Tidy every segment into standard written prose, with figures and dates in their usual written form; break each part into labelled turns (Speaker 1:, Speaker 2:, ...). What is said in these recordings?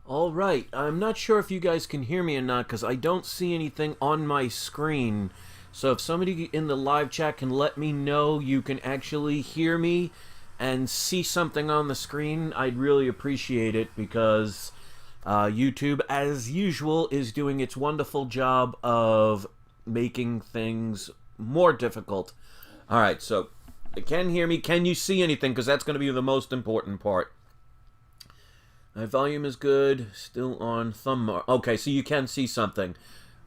Speaker 1: Alright, I'm not sure if you guys can hear me or not because I don't see anything on my screen. So if somebody in the live chat can let me know you can actually hear me and see something on the screen, I'd really appreciate it because YouTube, as usual, is doing its wonderful job of making things more difficult. Alright, so you can hear me. Can you see anything? Because that's going to be the most important part. My volume is good. Still on thumb. Okay, so you can see something.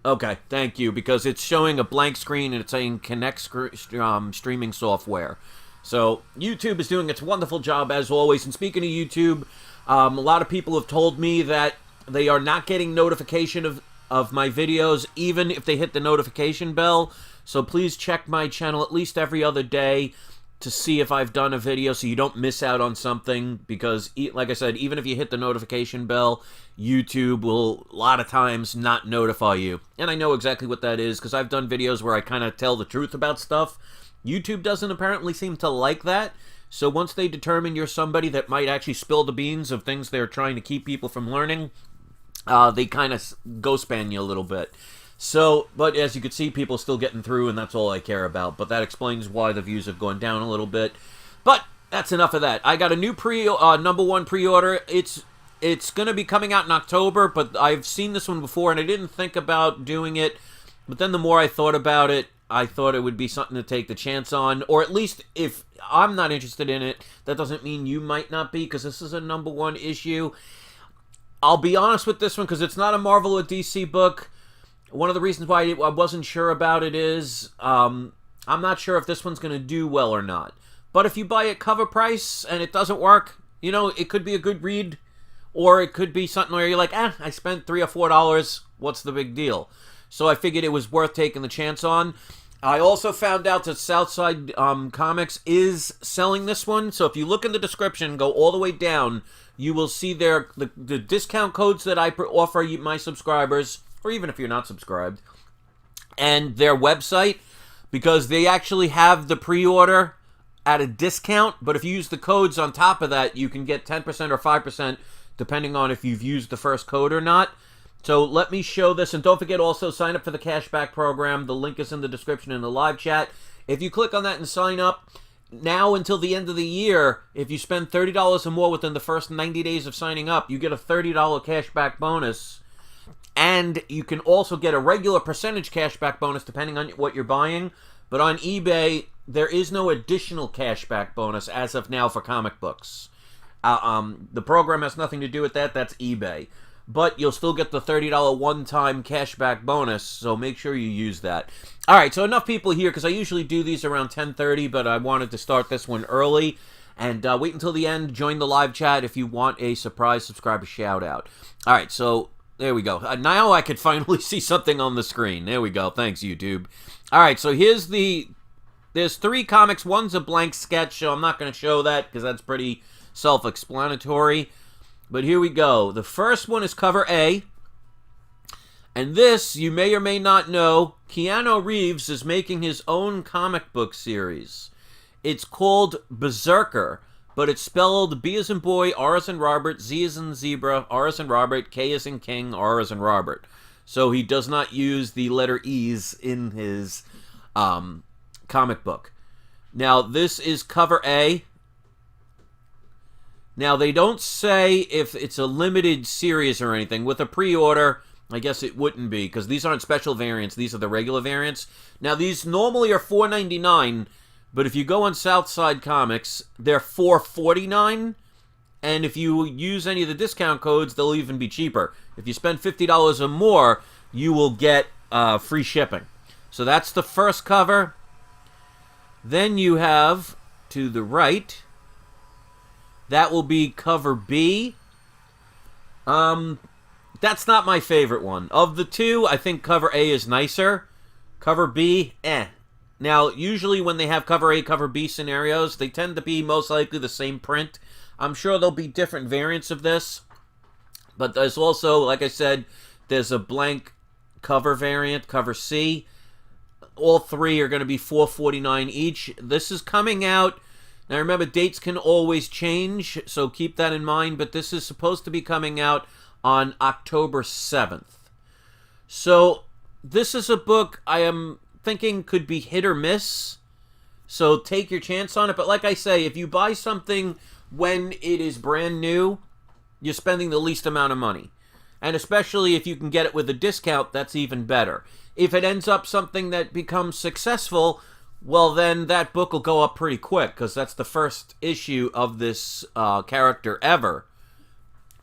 Speaker 1: Okay, thank you, because it's showing a blank screen and it's saying connect streaming software. So YouTube is doing its wonderful job as always. And speaking of YouTube, a lot of people have told me that they are not getting notification of my videos, even if they hit the notification bell. So please check my channel at least every other day to see if I've done a video so you don't miss out on something, because like I said, even if you hit the notification bell, YouTube will a lot of times not notify you. And I know exactly what that is because I've done videos where I kind of tell the truth about stuff. YouTube doesn't apparently seem to like that. So once they determine you're somebody that might actually spill the beans of things they're trying to keep people from learning, they kind of ghost ban you a little bit. So, but as you can see, people are still getting through, and that's all I care about. But that explains why the views have gone down a little bit. But that's enough of that. I got a new number one pre-order. It's going to be coming out in October, but I've seen this one before, and I didn't think about doing it. But then the more I thought about it, I thought it would be something to take the chance on. Or at least if I'm not interested in it, that doesn't mean you might not be, because this is a number one issue. I'll be honest with this one, because it's not a Marvel or DC book. One of the reasons why I wasn't sure about it is I'm not sure if this one's going to do well or not. But if you buy it cover price and it doesn't work, you know, it could be a good read. Or it could be something where you're like, I spent $3 or $4. What's the big deal? So I figured it was worth taking the chance on. I also found out that Southside Comics is selling this one. So if you look in the description, go all the way down, you will see the discount codes that I offer my subscribers, or even if you're not subscribed, and their website, because they actually have the pre-order at a discount, but if you use the codes on top of that, you can get 10% or 5%, depending on if you've used the first code or not. So let me show this, and don't forget also sign up for the cashback program. The link is in the description in the live chat. If you click on that and sign up, now until the end of the year, if you spend $30 or more within the first 90 days of signing up, you get a $30 cashback bonus. And you can also get a regular percentage cashback bonus depending on what you're buying. But on eBay, there is no additional cashback bonus as of now for comic books. The program has nothing to do with that. That's eBay. But you'll still get the $30 one-time cashback bonus, so make sure you use that. All right, so enough people here, because I usually do these around 10:30, but I wanted to start this one early. And wait until the end. Join the live chat if you want a surprise subscriber shout-out. All right, so there we go. Now I could finally see something on the screen. There we go. Thanks, YouTube. All right, so there's 3 comics. One's a blank sketch, so I'm not going to show that because that's pretty self-explanatory. But here we go. The first one is cover A. And this, you may or may not know, Keanu Reeves is making his own comic book series. It's called Berserker, but it's spelled B as in boy, R as in Robert, Z as in zebra, R as in Robert, K as in king, R as in Robert. So he does not use the letter E's in his comic book. Now, this is cover A. Now, they don't say if it's a limited series or anything. With a pre-order, I guess it wouldn't be, because these aren't special variants. These are the regular variants. Now, these normally are $4.99, but if you go on Southside Comics, they're $4.49, and if you use any of the discount codes, they'll even be cheaper. If you spend $50 or more, you will get free shipping. So that's the first cover. Then you have, to the right, that will be cover B. That's not my favorite one. Of the two, I think cover A is nicer. Cover B, Now, usually when they have cover A, cover B scenarios, they tend to be most likely the same print. I'm sure there'll be different variants of this. But there's also, like I said, there's a blank cover variant, cover C. All 3 are going to be $4.49 each. This is coming out. Now remember, dates can always change, so keep that in mind. But this is supposed to be coming out on October 7th. So this is a book I am thinking could be hit or miss. So take your chance on it. But like I say, if you buy something when it is brand new, you're spending the least amount of money. And especially if you can get it with a discount, that's even better. If it ends up something that becomes successful, well, then that book will go up pretty quick, because that's the first issue of this character ever.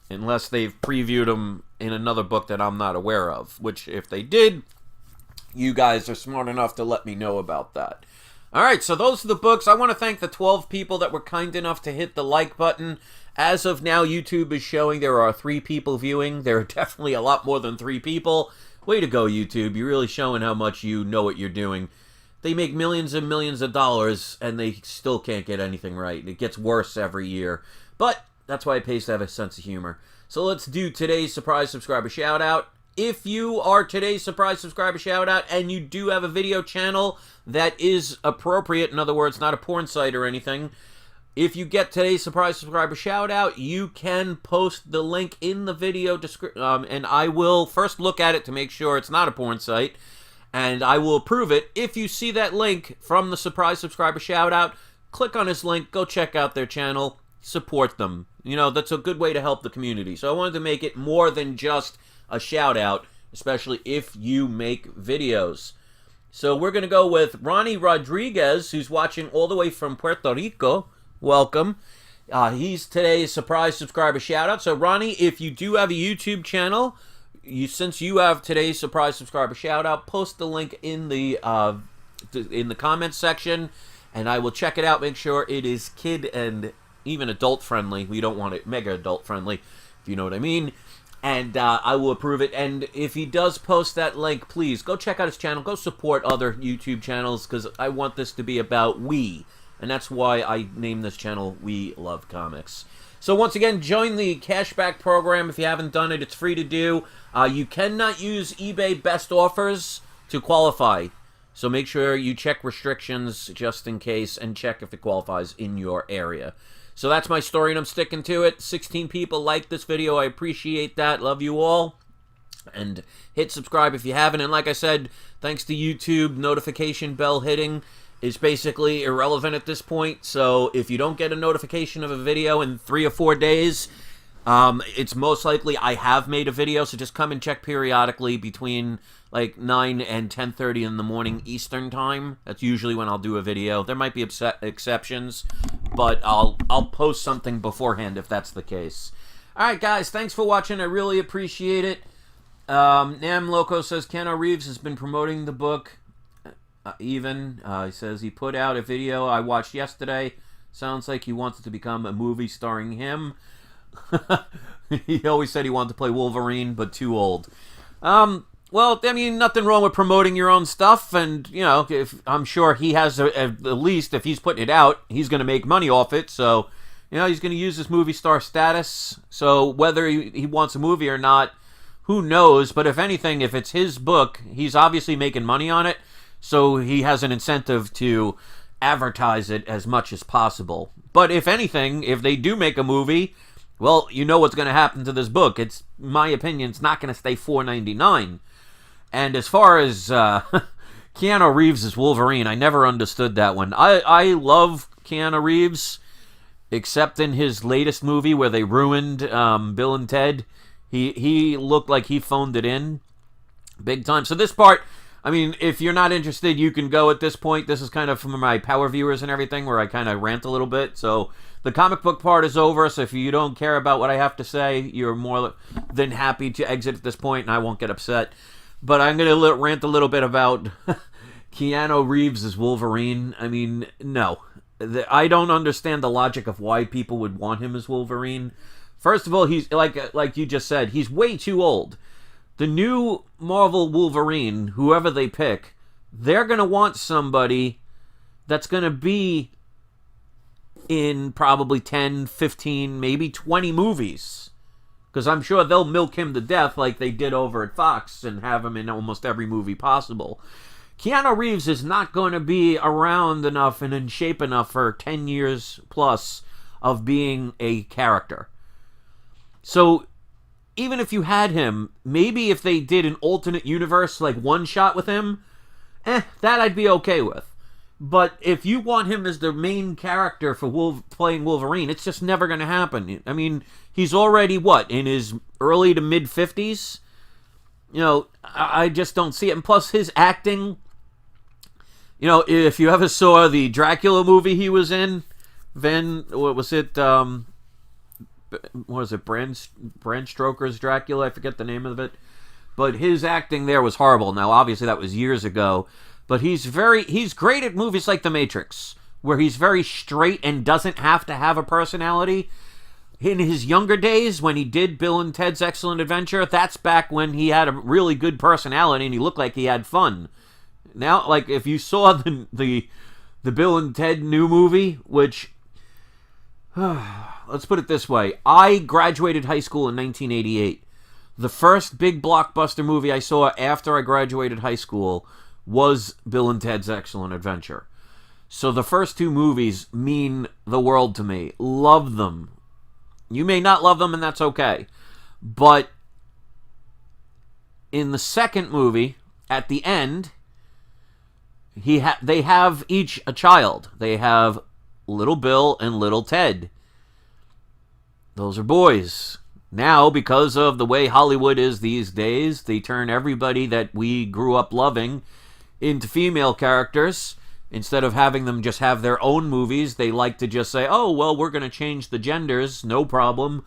Speaker 1: Unless they've previewed him in another book that I'm not aware of. Which, if they did, you guys are smart enough to let me know about that. Alright, so those are the books. I want to thank the 12 people that were kind enough to hit the like button. As of now, YouTube is showing there are 3 people viewing. There are definitely a lot more than 3 people. Way to go, YouTube. You're really showing how much you know what you're doing. They make millions and millions of dollars, and they still can't get anything right. It gets worse every year. But that's why it pays to have a sense of humor. So let's do today's surprise subscriber shout-out. If you are today's surprise subscriber shout-out and you do have a video channel that is appropriate, in other words, not a porn site or anything, if you get today's surprise subscriber shout-out, you can post the link in the video description, and I will first look at it to make sure it's not a porn site, and I will approve it. If you see that link from the surprise subscriber shout-out, click on his link, go check out their channel, support them. You know, that's a good way to help the community. So I wanted to make it more than just a shout-out, especially if you make videos. So we're going to go with Ronnie Rodriguez, who's watching all the way from Puerto Rico. Welcome. He's today's surprise subscriber shout-out. So Ronnie, if you do have a YouTube channel, since you have today's surprise subscriber shout-out, post the link in the comments section, and I will check it out, make sure it is kid and even adult-friendly. We don't want it mega adult-friendly, if you know what I mean. And I will approve it. And if he does post that link, please go check out his channel. Go support other YouTube channels, because I want this to be about we. And that's why I named this channel We Love Comics. So once again, join the cashback program if you haven't done it. It's free to do. You cannot use eBay best offers to qualify. So make sure you check restrictions just in case, and check if it qualifies in your area. So that's my story, and I'm sticking to it. 16 people liked this video. I appreciate that. Love you all. And hit subscribe if you haven't. And like I said, thanks to YouTube, notification bell hitting is basically irrelevant at this point. So if you don't get a notification of a video in 3 or 4 days, it's most likely I have made a video. So just come and check periodically between like 9 and 10:30 in the morning Eastern time. That's usually when I'll do a video. There might be exceptions, but I'll post something beforehand if that's the case. Alright guys, thanks for watching. I really appreciate it. Nam Loco says Keanu Reeves has been promoting the book. He says he put out a video I watched yesterday. Sounds like he wants it to become a movie starring him. He always said he wanted to play Wolverine, but too old. Well, I mean, nothing wrong with promoting your own stuff, and, you know, I'm sure he has, at least, if he's putting it out, he's going to make money off it, so, you know, he's going to use his movie star status, so whether he wants a movie or not, who knows, but if anything, if it's his book, he's obviously making money on it, so he has an incentive to advertise it as much as possible. But if anything, if they do make a movie, well, you know what's going to happen to this book. It's, in my opinion, it's not going to stay $4.99. And as far as Keanu Reeves' Wolverine, I never understood that one. I love Keanu Reeves, except in his latest movie where they ruined Bill and Ted. He looked like he phoned it in big time. So this part, I mean, if you're not interested, you can go at this point. This is kind of for my power viewers and everything, where I kind of rant a little bit. So the comic book part is over, so if you don't care about what I have to say, you're more than happy to exit at this point, and I won't get upset. But I'm going to rant a little bit about Keanu Reeves' Wolverine. I mean, no. I don't understand the logic of why people would want him as Wolverine. First of all, he's, like you just said, he's way too old. The new Marvel Wolverine, whoever they pick, they're going to want somebody that's going to be in probably 10, 15, maybe 20 movies. Because I'm sure they'll milk him to death like they did over at Fox and have him in almost every movie possible. Keanu Reeves is not going to be around enough and in shape enough for 10 years plus of being a character. So even if you had him, maybe if they did an alternate universe, like one shot with him, that I'd be okay with. But if you want him as the main character for playing Wolverine, it's just never going to happen. I mean, he's already, in his early to mid-50s? You know, I just don't see it. And plus, his acting, you know, if you ever saw the Dracula movie he was in, what was it, Bram Stoker's Dracula? I forget the name of it. But his acting there was horrible. Now, obviously, that was years ago. But he's great at movies like The Matrix, where he's very straight and doesn't have to have a personality. In his younger days, when he did Bill and Ted's Excellent Adventure, that's back when he had a really good personality and he looked like he had fun. Now, like, if you saw the Bill and Ted new movie, which, let's put it this way. I graduated high school in 1988. The first big blockbuster movie I saw after I graduated high school was Bill and Ted's Excellent Adventure. So the first two movies mean the world to me. Love them. You may not love them, and that's okay. But in the second movie, at the end, they have each a child. They have Little Bill and Little Ted. Those are boys. Now, because of the way Hollywood is these days, they turn everybody that we grew up loving into female characters. Instead of having them just have their own movies, they like to just say, oh, well, we're going to change the genders, no problem.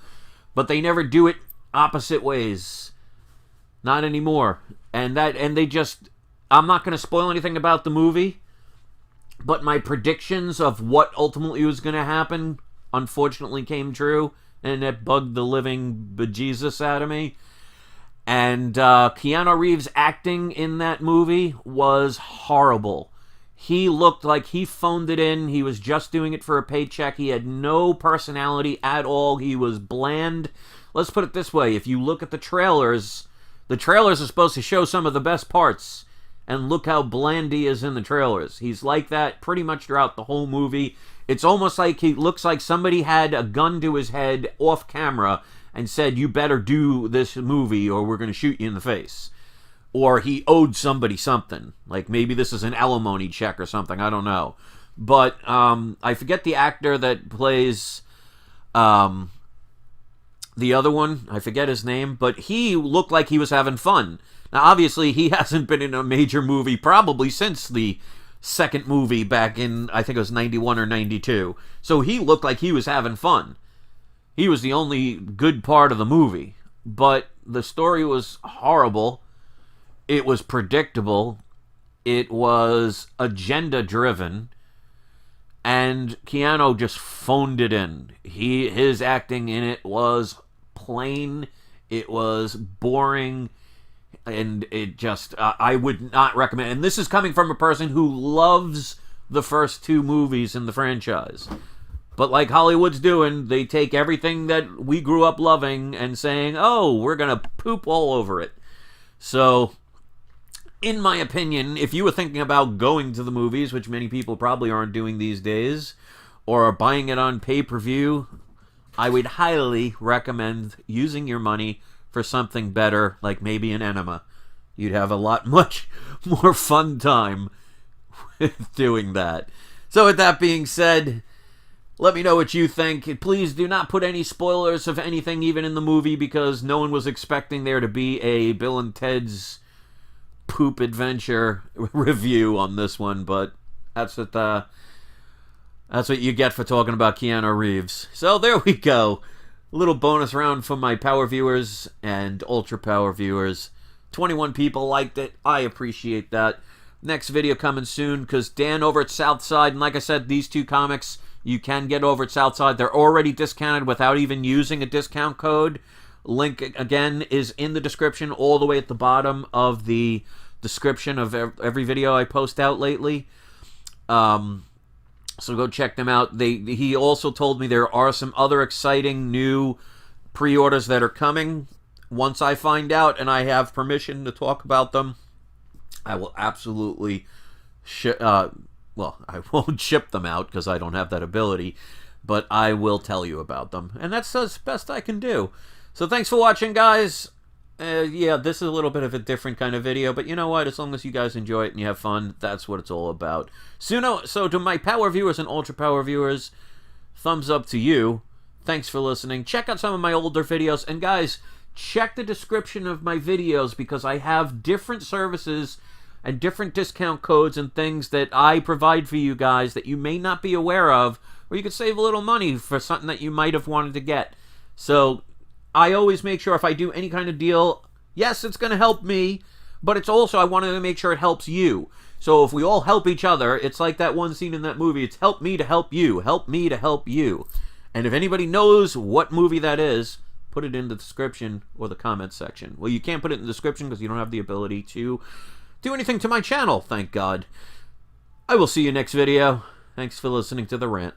Speaker 1: But they never do it opposite ways. Not anymore. And they just, I'm not going to spoil anything about the movie, but my predictions of what ultimately was going to happen unfortunately came true, and it bugged the living bejesus out of me. And Keanu Reeves' acting in that movie was horrible. He looked like he phoned it in. He was just doing it for a paycheck. He had no personality at all. He was bland. Let's put it this way. If you look at the trailers are supposed to show some of the best parts. And look how bland he is in the trailers. He's like that pretty much throughout the whole movie. It's almost like he looks like somebody had a gun to his head off camera and said, you better do this movie or we're going to shoot you in the face. Or he owed somebody something. Like maybe this is an alimony check or something. I don't know. But I forget the actor that plays the other one. I forget his name. But he looked like he was having fun. Now, obviously, he hasn't been in a major movie probably since the second movie back in, I think it was 91 or 92. So he looked like he was having fun. He was the only good part of the movie. But the story was horrible. It was predictable. It was agenda-driven. And Keanu just phoned it in. His acting in it was plain. It was boring. And it just, I would not recommend. And this is coming from a person who loves the first two movies in the franchise. But like Hollywood's doing, they take everything that we grew up loving and saying, oh, we're going to poop all over it. So, in my opinion, if you were thinking about going to the movies, which many people probably aren't doing these days, or are buying it on pay-per-view, I would highly recommend using your money for something better, like maybe an enema. You'd have much more fun time with doing that. So with that being said, let me know what you think. Please do not put any spoilers of anything, even in the movie, because no one was expecting there to be a Bill and Ted's Poop Adventure review on this one, but that's what you get for talking about Keanu Reeves. So there we go. A little bonus round for my power viewers and ultra power viewers. 21 people liked it. I appreciate that. Next video coming soon, because Dan over at Southside, and like I said, these two comics you can get over at Southside. They're already discounted without even using a discount code. Link, again, is in the description all the way at the bottom of the description of every video I post out lately. So go check them out. He also told me there are some other exciting new pre-orders that are coming. Once I find out and I have permission to talk about them, I will absolutely I won't ship them out because I don't have that ability, but I will tell you about them. And that's as best I can do. So thanks for watching, guys. Yeah, this is a little bit of a different kind of video, but you know what? As long as you guys enjoy it and you have fun, that's what it's all about. So to my power viewers and ultra power viewers, thumbs up to you. Thanks for listening. Check out some of my older videos. And guys, check the description of my videos because I have different services and different discount codes and things that I provide for you guys that you may not be aware of, or you could save a little money for something that you might have wanted to get. So I always make sure if I do any kind of deal, yes, it's going to help me, but it's also, I wanted to make sure it helps you. So if we all help each other, it's like that one scene in that movie, it's help me to help you, help me to help you. And if anybody knows what movie that is, put it in the description or the comments section. Well, you can't put it in the description because you don't have the ability to do anything to my channel, thank God. I will see you next video. Thanks for listening to The Rant.